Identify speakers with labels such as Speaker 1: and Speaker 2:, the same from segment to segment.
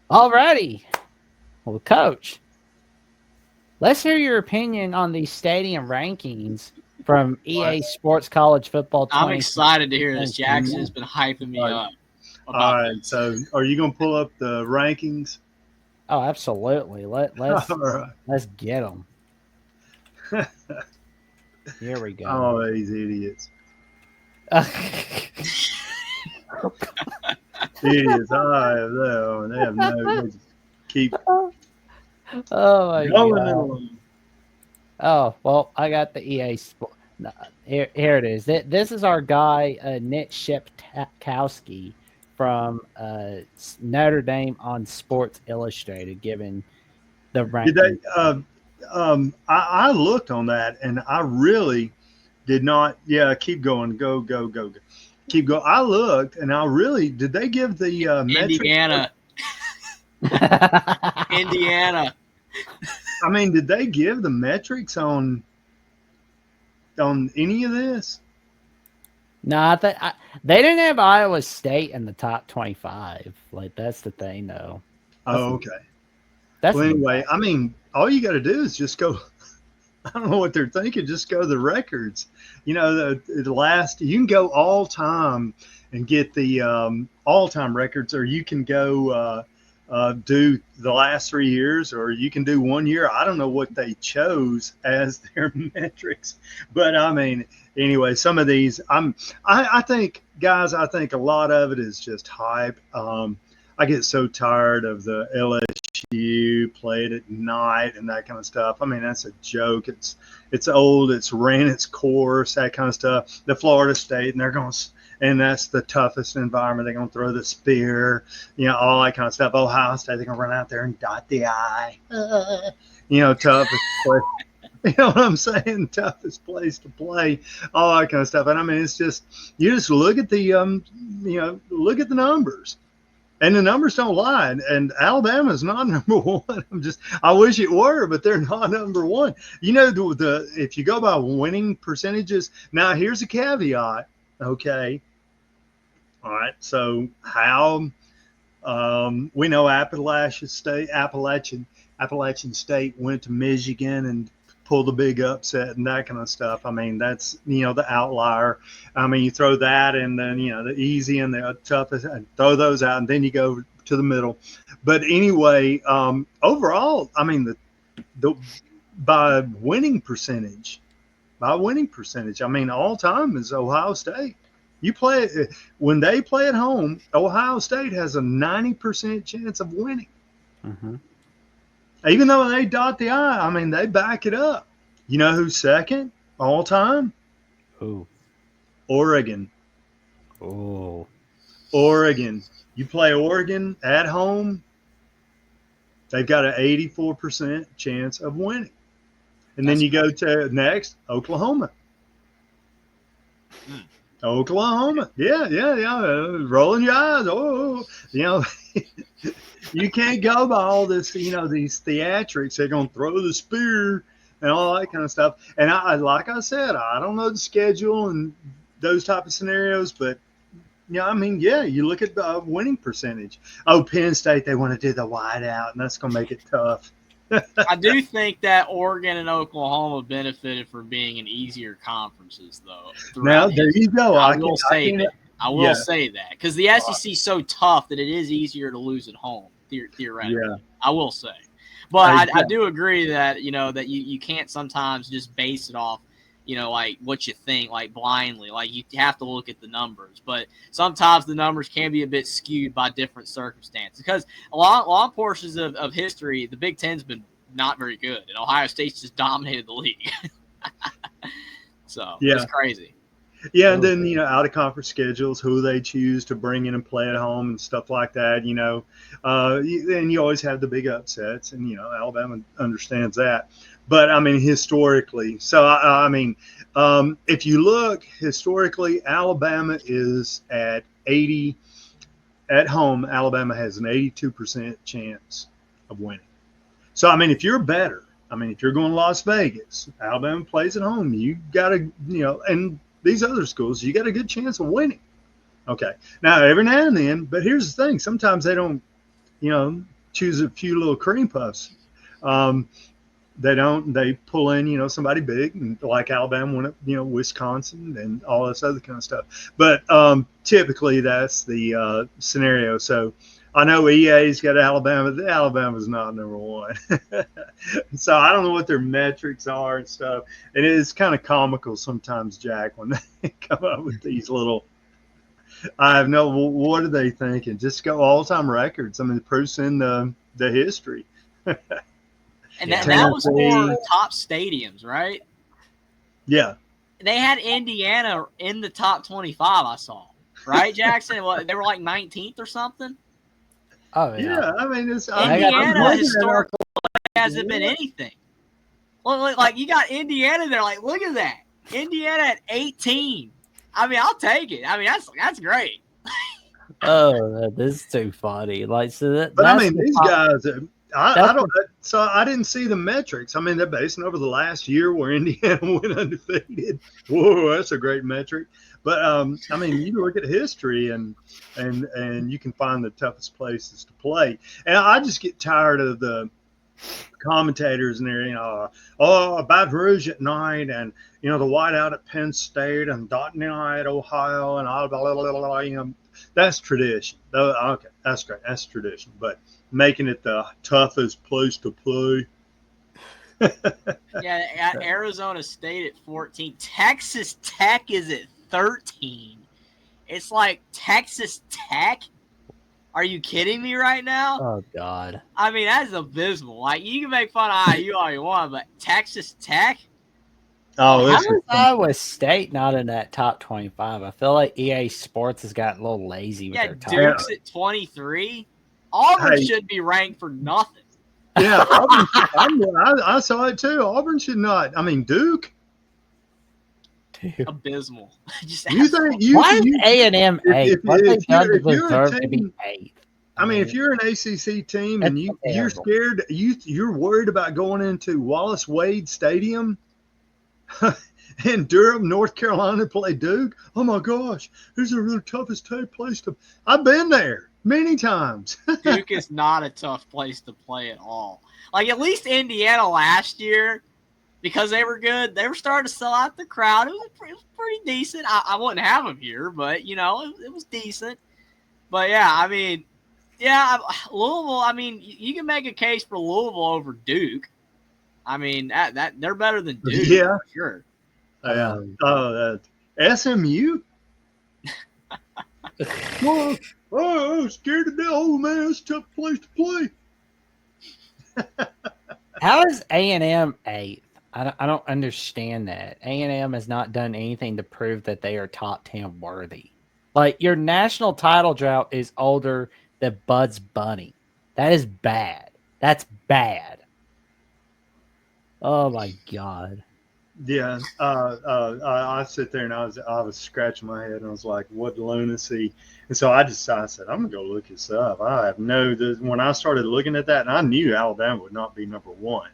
Speaker 1: Alrighty. Well, Coach, let's hear your opinion on these stadium rankings from
Speaker 2: What?
Speaker 1: EA Sports College Football
Speaker 3: I'm
Speaker 1: 20.
Speaker 3: excited to hear this. Jackson has been hyping me
Speaker 2: Right.
Speaker 3: up
Speaker 2: All
Speaker 3: about
Speaker 2: right.
Speaker 3: this.
Speaker 2: So, are you going to pull up the rankings?
Speaker 1: Oh, absolutely.
Speaker 2: All right.
Speaker 1: Let's get them. Here we go.
Speaker 2: Oh, these idiots. Idiots. They have no. They just keep
Speaker 1: Oh my
Speaker 2: going
Speaker 1: god.
Speaker 2: along.
Speaker 1: Oh well, I got the EA Sport. No, here it is. This is our guy Nick Shepkowski from Notre Dame on Sports Illustrated, giving the
Speaker 2: Did
Speaker 1: ranking.
Speaker 2: they? I looked on that, and I really did not. Yeah, keep going. Go, go, go, go. Keep going. I looked, and I really did. They give the metrics?
Speaker 3: Indiana. Indiana.
Speaker 2: I mean, did they give the metrics on any of this?
Speaker 1: No, they didn't have Iowa State in the top 25. Like that's the thing, though.
Speaker 2: Oh, okay.
Speaker 1: That's
Speaker 2: Well,
Speaker 1: a
Speaker 2: anyway, I mean, all you got to do is just go. I don't know what they're thinking. Just go to the records. The last. You can go all time and get the all time records, or you can go do the last 3 years, or you can do 1 year. I don't know what they chose as their metrics, but I mean, anyway, some of these, I think, guys, I think a lot of it is just hype. I get so tired of the LSU played at night and that kind of stuff. I mean, that's a joke. It's old. It's ran its course. That kind of stuff. The Florida State, and they're going to, and that's the toughest environment. They're going to throw the spear, all that kind of stuff. Ohio State, they're going to run out there and dot the I. Toughest place. You know what I'm saying? Toughest place to play, all that kind of stuff. And I mean, it's just you just look at the look at the numbers. And the numbers don't lie. And Alabama's not number one. I wish it were, but they're not number one. If you go by winning percentages, now here's a caveat. Okay. All right. So how we know Appalachian State went to Michigan and pulled a big upset and that kind of stuff. I mean, that's the outlier. I mean, you throw that and then the easy and the toughest, and throw those out, and then you go to the middle. But anyway, overall, I mean, the by winning percentage, I mean, all time is Ohio State. You play when they play at home. Ohio State has a 90% chance of winning.
Speaker 1: Mm-hmm.
Speaker 2: Even though they dot the I mean, they back it up. You know who's second all time?
Speaker 1: Who?
Speaker 2: Oregon.
Speaker 1: Oh.
Speaker 2: Oregon. You play Oregon at home, they've got an 84% chance of winning. And then you go to next, Oklahoma. Oklahoma. Yeah. Rolling your eyes. You can't go by all this, these theatrics. They're going to throw the spear and all that kind of stuff. And like I said, I don't know the schedule and those type of scenarios, but you look at the winning percentage. Oh, Penn State, they want to do the wide out, and that's going to make it tough.
Speaker 3: I do think that Oregon and Oklahoma benefited from being in easier conferences, though.
Speaker 2: Now, there you go.
Speaker 3: I will say that because the SEC is so tough that it is easier to lose at home, theoretically. Yeah. I will say. But I do agree that, that you can't sometimes just base it off, like what you think, like blindly. Like you have to look at the numbers. But sometimes the numbers can be a bit skewed by different circumstances. Because long portions of history, the Big Ten's been not very good. And Ohio State's just dominated the league. So it's crazy.
Speaker 2: Yeah, and then, out of conference schedules, who they choose to bring in and play at home and stuff like that, and you always have the big upsets, and, Alabama understands that. But, I mean, historically, so, if you look historically, Alabama is at 80, at home, Alabama has an 82% chance of winning. So, I mean, if you're better, if you're going to Las Vegas, Alabama plays at home, you got to, and these other schools, you got a good chance of winning. Okay. Now, every now and then, but here's the thing. Sometimes they don't, choose a few little cream puffs. They pull in, somebody big, and like Alabama went up, Wisconsin and all this other kind of stuff. But typically that's the scenario. So I know EA's got Alabama. Alabama's not number one. So I don't know what their metrics are and stuff. And it's kind of comical sometimes, Jack, when they come up with these little. I have no. What are they thinking? Just go all-time records. I mean, the proof's in the history.
Speaker 3: And that was for top stadiums, right?
Speaker 2: Yeah.
Speaker 3: They had Indiana in the top 25, I saw. Right, Jackson? They were like 19th or something?
Speaker 2: Oh, yeah. Yeah, I mean,
Speaker 3: Indiana historically hasn't been anything. Like, you got Indiana there. Like, look at that. Indiana at 18. I mean, I'll take it. I mean, that's great.
Speaker 1: Oh, this is too funny. Like, so
Speaker 2: but I mean, these guys... I don't. So I didn't see the metrics. I mean, they're basing over the last year where Indiana went undefeated. Whoa, that's a great metric. But I mean, you look at history and you can find the toughest places to play. And I just get tired of the commentators and they're Baton Rouge at night and the whiteout at Penn State and Dotney at Ohio and blah, blah, blah, blah, that's tradition. Okay, that's great. That's tradition. But making it the toughest place to play.
Speaker 3: Yeah, at Arizona State at 14. Texas Tech is at 13. It's like Texas Tech? Are you kidding me right now?
Speaker 1: Oh, God.
Speaker 3: I mean, that's abysmal. Like, you can make fun of IU all you want, but Texas Tech?
Speaker 2: Oh,
Speaker 1: how is Iowa State not in that top 25? I feel like EA Sports has gotten a little lazy with their top.
Speaker 3: Duke's at 23. Auburn should be ranked for nothing.
Speaker 2: Yeah, Auburn, I saw it too. Auburn should not. I mean, Duke.
Speaker 3: Abysmal. Just
Speaker 1: why is A&M 8? What they done to deserve to be 8?
Speaker 2: I mean, if you're an ACC team and you're scared, you're worried about going into Wallace Wade Stadium in Durham, North Carolina, to play Duke. Oh my gosh, this is the really toughest place to. I've been there many times.
Speaker 3: Duke is not a tough place to play at all. Like, at least Indiana last year, because they were good, they were starting to sell out the crowd. It was pretty decent. I wouldn't have them here, but, it was decent. But, yeah, I mean, Louisville, I mean, you can make a case for Louisville over Duke. I mean, that they're better than Duke, for sure.
Speaker 2: SMU? I'm scared to death. Oh, man, it's a tough place to play.
Speaker 1: How is A&M 8th? I don't understand that. A&M has not done anything to prove that they are top 10 worthy. Like, your national title drought is older than Bud's Bunny. That is bad. That's bad. Oh, my God.
Speaker 2: Yeah, I sit there and I was scratching my head and I was like, "What lunacy!" And so I said, "I'm gonna go look this up." I have when I started looking at that, and I knew Alabama would not be number one,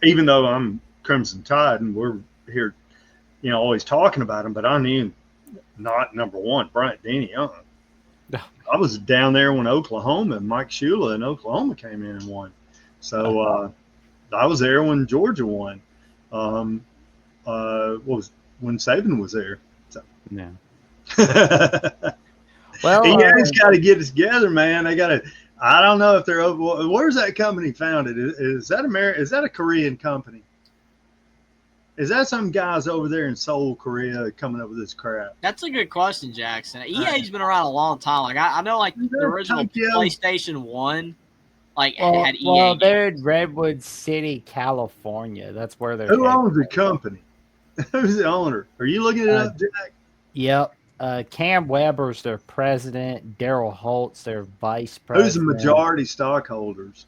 Speaker 2: even though I'm Crimson Tide and we're here, always talking about them. But I knew not number one. Bryant Denny, I was down there when Oklahoma and Mike Shula in Oklahoma came in and won. So I was there when Georgia won. Was when Saban was there. So.
Speaker 1: Yeah.
Speaker 2: Well, he's got to get it together, man. They got to. I don't know if they're over. Where's that company founded? Is that Is that a Korean company? Is that some guys over there in Seoul, Korea, coming up with this crap?
Speaker 3: That's a good question, Jackson. EA's been around a long time. Like I know, like the original PlayStation 1. Had EA.
Speaker 1: Well, they're in Redwood City, California. That's where they're.
Speaker 2: Who owns the company? Who's the owner? Are you looking it up, Jack?
Speaker 1: Yep. Cam Weber's their president. Daryl Holt's their vice president.
Speaker 2: Who's the majority stockholders?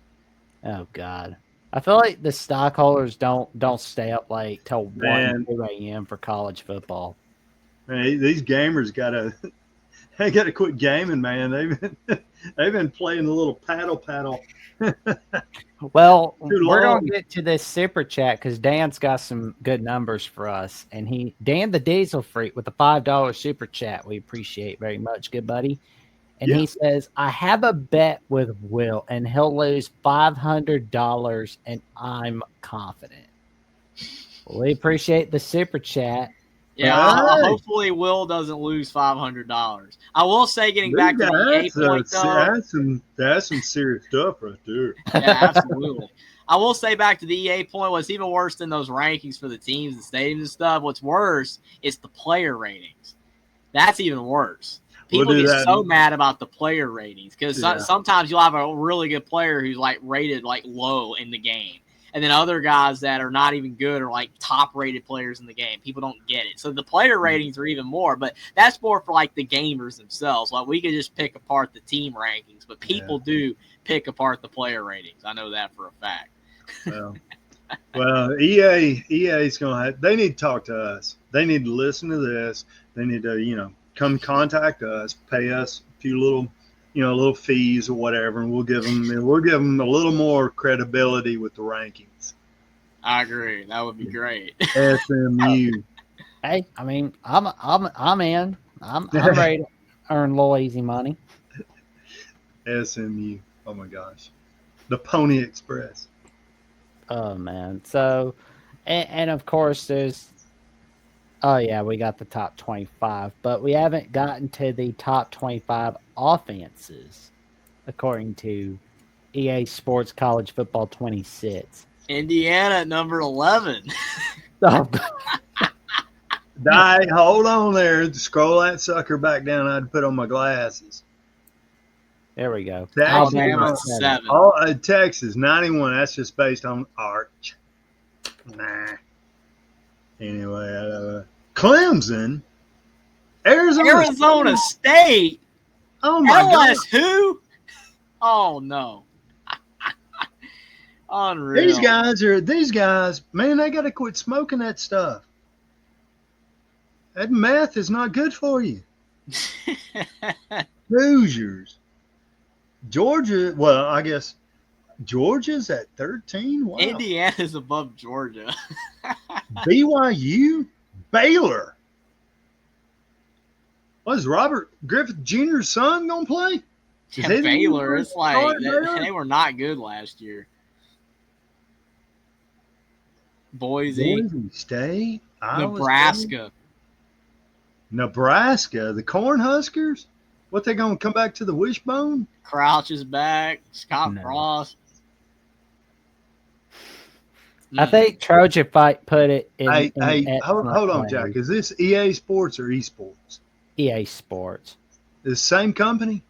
Speaker 1: Oh God, I feel like the stockholders don't stay up late till 1, 2 a.m. for college football.
Speaker 2: Man, these gamers gotta quit gaming, man. They've been playing the little paddle.
Speaker 1: Well, we're gonna get to this super chat because Dan's got some good numbers for us, and Dan the Diesel Freak with the $5 super chat. We appreciate very much, good buddy. And he says, I have a bet with Will, and he'll lose $500, and I'm confident. Well, we appreciate the super chat.
Speaker 3: Yeah, hopefully Will doesn't lose $500. I will say, getting back to the EA point, though,
Speaker 2: that's some serious stuff right there.
Speaker 3: Yeah, absolutely. I will say back to the EA point, what's even worse than those rankings for the teams and stadiums and stuff, what's worse is the player ratings. That's even worse. People get so mad about the player ratings because sometimes you'll have a really good player who's like rated like low in the game. And then other guys that are not even good are like top rated players in the game. People don't get it. So the player ratings are even more, but that's more for like the gamers themselves. Like we could just pick apart the team rankings, but people do pick apart the player ratings. I know that for a fact.
Speaker 2: Well, EA's gonna they need to talk to us. They need to listen to this. They need to, come contact us, pay us a few little fees or whatever, and we'll give them a little more credibility with the rankings.
Speaker 3: I agree. That would be great.
Speaker 2: SMU.
Speaker 1: Hey, I mean, I'm in. I'm ready to earn a little easy money.
Speaker 2: SMU. Oh my gosh, the Pony Express.
Speaker 1: Oh man. So, and of course there's. Oh yeah, we got the top 25, but we haven't gotten to the top 25 offenses, according to EA Sports College Football 26.
Speaker 3: Indiana at number 11.
Speaker 2: Hold on there. Scroll that sucker back down. I'd put on my glasses.
Speaker 1: There we go.
Speaker 3: Alabama 7.
Speaker 2: Texas 91. That's just based on Arch. Nah. Anyway, Clemson,
Speaker 3: Arizona State.
Speaker 2: Oh my God.
Speaker 3: Who? Oh no. Unreal.
Speaker 2: These guys, man, they got to quit smoking that stuff. That meth is not good for you. Hoosiers. Georgia, well, I guess Georgia's at 13. Wow.
Speaker 3: Indiana's above Georgia.
Speaker 2: BYU, Baylor. What is Robert Griffith Jr.'s son gonna play?
Speaker 3: Baylor, it's like they were not good last year. Boise
Speaker 2: State,
Speaker 3: Nebraska.
Speaker 2: Nebraska, the Cornhuskers. What, they gonna come back to the wishbone?
Speaker 3: Crouch is back. Scott Frost.
Speaker 1: I think Trojan Fight put it in.
Speaker 2: Hold on, Jack. Is this EA Sports or eSports?
Speaker 1: EA Sports.
Speaker 2: The same company?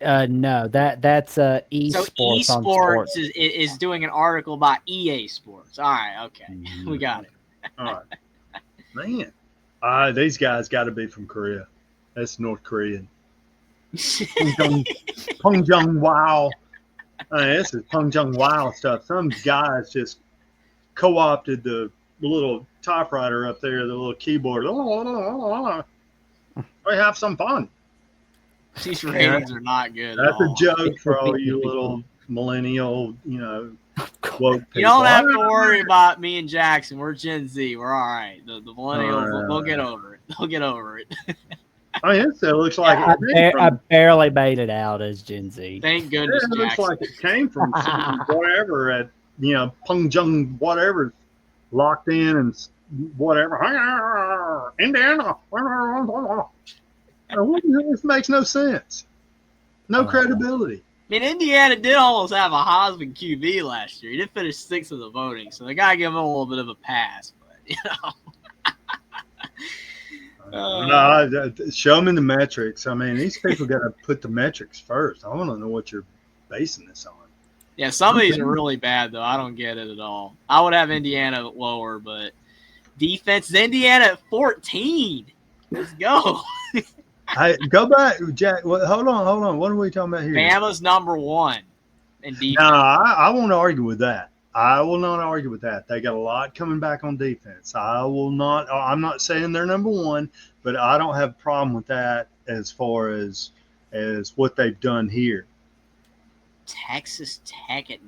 Speaker 1: No, that's eSports.
Speaker 3: So eSports is doing an article about EA Sports. All right, okay, we got it.
Speaker 2: All right, man. These guys got to be from Korea. That's North Korean. Pongjung Wow. This is Pongjung Wow stuff. Some guys just co-opted the little typewriter up there, the little keyboard. We have some fun.
Speaker 3: These ratings are not good.
Speaker 2: That's a joke for all you little millennial, woke people.
Speaker 3: You don't have to worry about me and Jackson. We're Gen Z. We're all right. The millennials, they'll get over it. They'll get over it.
Speaker 2: I mean, it looks like
Speaker 1: I barely made it out as Gen Z.
Speaker 3: Thank goodness.
Speaker 2: It looks like it came from whatever at Pongjung whatever, locked in and whatever. Indiana. This makes no sense. No credibility.
Speaker 3: I mean, Indiana did almost have a Heisman QB last year. He did finish 6th in the voting, so they got to give him a little bit of a pass. But,
Speaker 2: No, show them in the metrics. I mean, these people got to put the metrics first. I want to know what you're basing this on.
Speaker 3: Yeah, some of these are really bad, though. I don't get it at all. I would have Indiana lower, but defense is Indiana at 14. Let's go.
Speaker 2: Hey, go back, Jack. Hold on. What are we talking about here?
Speaker 3: Bama's number 1 in defense.
Speaker 2: No, I won't argue with that. I will not argue with that. They got a lot coming back on defense. I'm not saying they're number 1, but I don't have a problem with that as far as what they've done here.
Speaker 3: Texas Tech at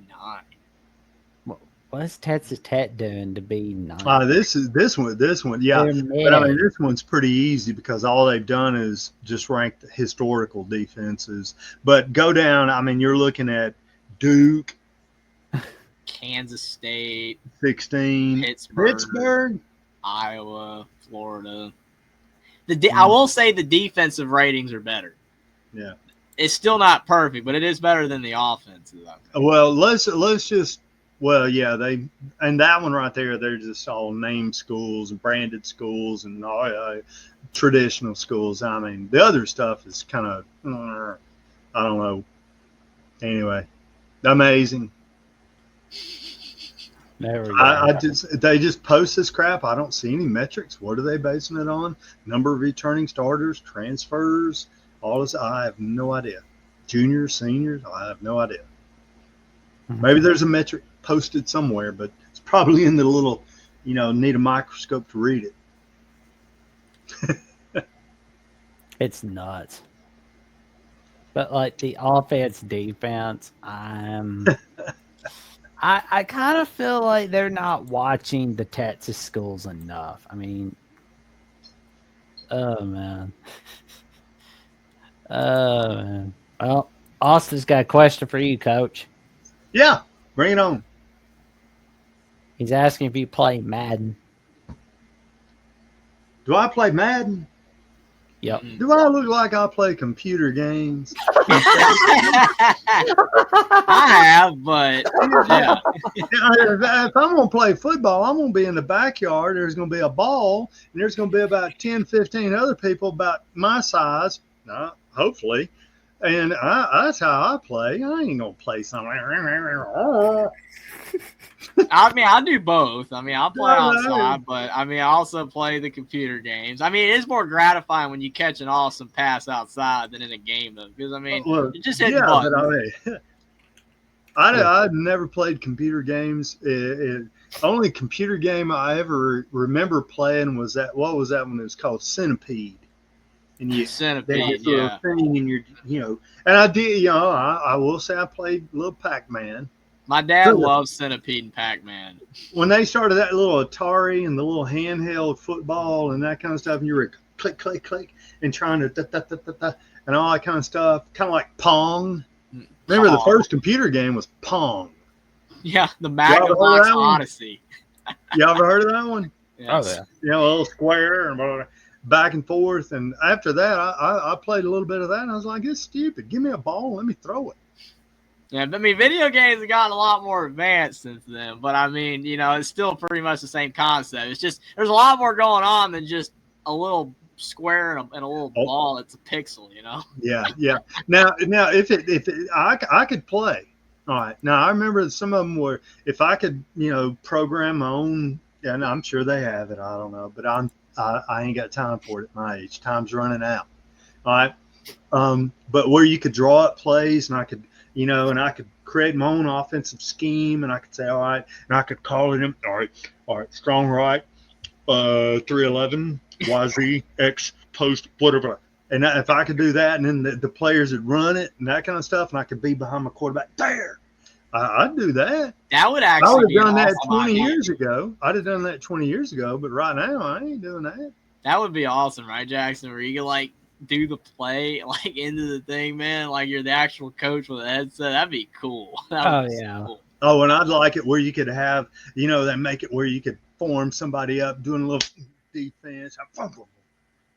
Speaker 3: 9.
Speaker 1: What's Texas Tech doing to be nice?
Speaker 2: This one, yeah. But I mean, this one's pretty easy because all they've done is just rank the historical defenses. But go down. I mean, you're looking at Duke,
Speaker 3: Kansas State,
Speaker 2: 16, Pittsburgh,
Speaker 3: Iowa, Florida. I will say the defensive ratings are better.
Speaker 2: Yeah,
Speaker 3: it's still not perfect, but it is better than the offense.
Speaker 2: Well, let's just. Well, yeah, and that one right there, they're just all named schools and branded schools and all traditional schools. I mean, the other stuff is kind of, I don't know. Anyway, amazing. They just post this crap. I don't see any metrics. What are they basing it on? Number of returning starters, transfers, all this. I have no idea. Juniors, seniors, I have no idea. Maybe there's a metric posted somewhere, but it's probably in the little, need a microscope to read it.
Speaker 1: It's nuts. But like the offense, defense, I kind of feel like they're not watching the Texas schools enough. I mean, oh man. Well, Austin's got a question for you, Coach.
Speaker 2: Yeah, bring it on.
Speaker 1: He's asking if you play Madden.
Speaker 2: Do I play Madden?
Speaker 1: Yep.
Speaker 2: Do I look like I play computer games?
Speaker 3: I have, but yeah.
Speaker 2: If I'm going to play football, I'm going to be in the backyard. There's going to be a ball, and there's going to be about 10, 15 other people about my size, hopefully. And that's how I play. I ain't going to play something.
Speaker 3: I mean, I do both. I mean, I'll play outside, but I mean, I also play the computer games. I mean, it is more gratifying when you catch an awesome pass outside than in a game, though. Because I mean, you just hit buttons.
Speaker 2: But I've never played computer games. Only computer game I ever remember playing was that. What was that one? It was called Centipede. And
Speaker 3: Centipede, yeah.
Speaker 2: Thing and and I did. I will say I played a little Pac-Man.
Speaker 3: My dad loves Centipede and Pac-Man.
Speaker 2: When they started that little Atari and the little handheld football and that kind of stuff, and you were click, click, click, and trying to and all that kind of stuff, kind of like Pong. Remember the first computer game was Pong.
Speaker 3: Yeah, the Magnavox Odyssey.
Speaker 2: You ever heard of that one?
Speaker 3: Yes.
Speaker 1: Oh, yeah.
Speaker 2: A little square and back and forth. And after that, I played a little bit of that, and I was like, it's stupid. Give me a ball, let me throw it.
Speaker 3: Yeah, I mean, video games have gotten a lot more advanced since then. But, I mean, it's still pretty much the same concept. It's just there's a lot more going on than just a little square and a little ball that's a pixel,
Speaker 2: Yeah. Now, if I could play. All right. Now, I remember some of them were, if I could, program my own, and I'm sure they have it. I don't know. But I ain't got time for it at my age. Time's running out. All right. But where you could draw up plays and I could, and I could create my own offensive scheme, and I could say, all right, and I could call it in, all right, strong right, 311, YZ, X, post, whatever. And if I could do that, and then the players would run it and that kind of stuff, and I could be behind my quarterback there, I'd do that.
Speaker 3: That would actually
Speaker 2: I would have done that 20 years ago. I'd have done that 20 years ago, but right now I ain't doing that.
Speaker 3: That would be awesome, right, Jackson? Where you could do the play into the thing, man. Like you're the actual coach with a headset. That'd be cool.
Speaker 1: Cool.
Speaker 2: Oh, and I'd like it where you could have, they make it where you could form somebody up doing a little defense.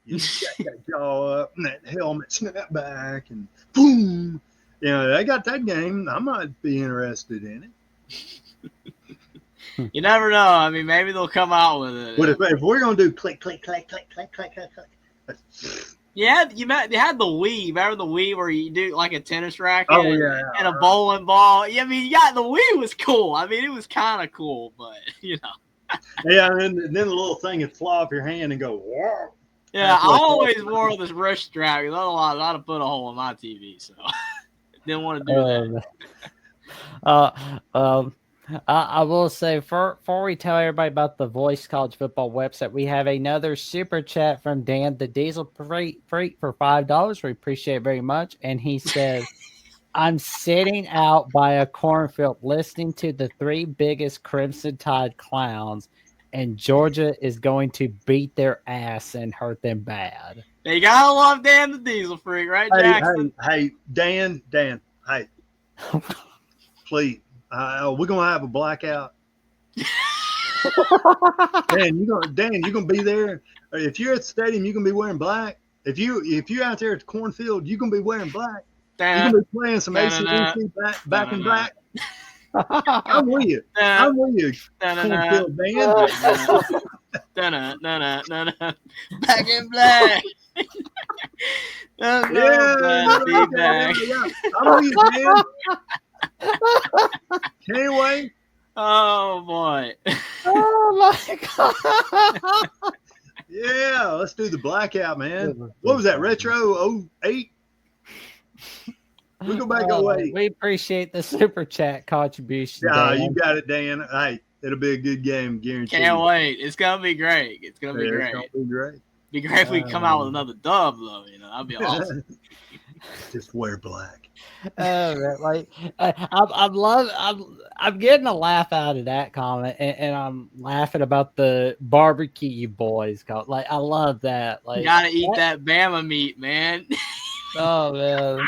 Speaker 2: You shut that jaw up and that helmet snap back and boom. They got that game. I might be interested in
Speaker 3: it. You never know. I mean, maybe they'll come out with it.
Speaker 2: But if we're gonna do click, click, click, click, click, click, click, click.
Speaker 3: Yeah, you had the Wii. Remember the Wii where you do like a tennis racket and a bowling ball? Yeah, I mean, the Wii was cool. I mean, it was kind of cool, but
Speaker 2: Yeah, and then the little thing would fly off your hand and go, whoa.
Speaker 3: Yeah, I always wore this wrist strap because otherwise I'd have put a hole in my TV. So didn't want to do
Speaker 1: that. I will say, before we tell everybody about the Voice College Football website, we have another super chat from Dan the Diesel Freak for $5. We appreciate it very much. And he says, I'm sitting out by a cornfield listening to the 3 biggest Crimson Tide clowns, and Georgia is going to beat their ass and hurt them bad.
Speaker 3: They gotta love Dan the Diesel Freak, right, Jackson?
Speaker 2: Hey, Dan, hey, please, we're gonna have a blackout. Dan, you're gonna be there. If you're at the stadium, you're gonna be wearing black. If you're out there at the cornfield, you're gonna be wearing black. You're gonna be playing some ACDC back and black. I'm with you. I'm with you, cornfield Dan.
Speaker 3: Back in black.
Speaker 2: Yeah, I'm with you, Dan. Can't wait.
Speaker 3: Oh boy.
Speaker 1: Oh my god.
Speaker 2: Yeah, let's do the blackout, man. What was that? Retro 08? We go back 08.
Speaker 1: We appreciate the super chat contribution.
Speaker 2: Yeah,
Speaker 1: Dan.
Speaker 2: you got it, Dan. Hey, it'll be a good game, guaranteed.
Speaker 3: Can't wait. It's gonna be great. It's gonna be great.
Speaker 2: It's gonna be great.
Speaker 3: Be great if we come out with another dub, though. You know, that'd be awesome.
Speaker 2: Just wear black.
Speaker 1: Like I'm getting a laugh out of that comment, and I'm laughing about the barbecue boys. Like I love that. Like
Speaker 3: you gotta eat that Bama meat, man.
Speaker 1: Oh man.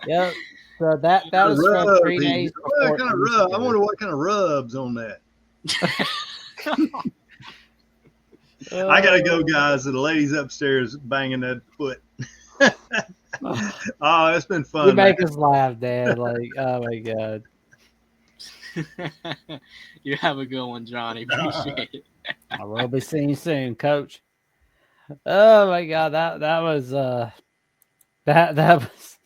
Speaker 1: Yep. So that was from 3 days before.
Speaker 2: What kind of rub? I wonder what kind of rubs on that. I gotta go, guys. The ladies upstairs banging that foot. Oh, it's been fun.
Speaker 1: You make us laugh, Dad. Like, oh my god.
Speaker 3: You have a good one, Johnny. Appreciate it.
Speaker 1: I will be seeing you soon, Coach. Oh my god, that was that was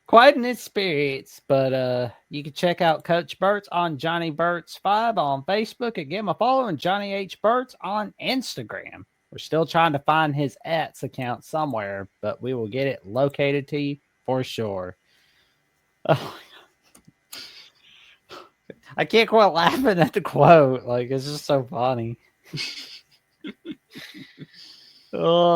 Speaker 1: quite an experience. But you can check out Coach Burt's on Johnny Burt's 5 on Facebook and give him a follow, and Johnny H. Burt's on Instagram. We're still trying to find his @ account somewhere, but we will get it located to you for sure. Oh, I can't quit laughing at the quote. Like, it's just so funny. Oh.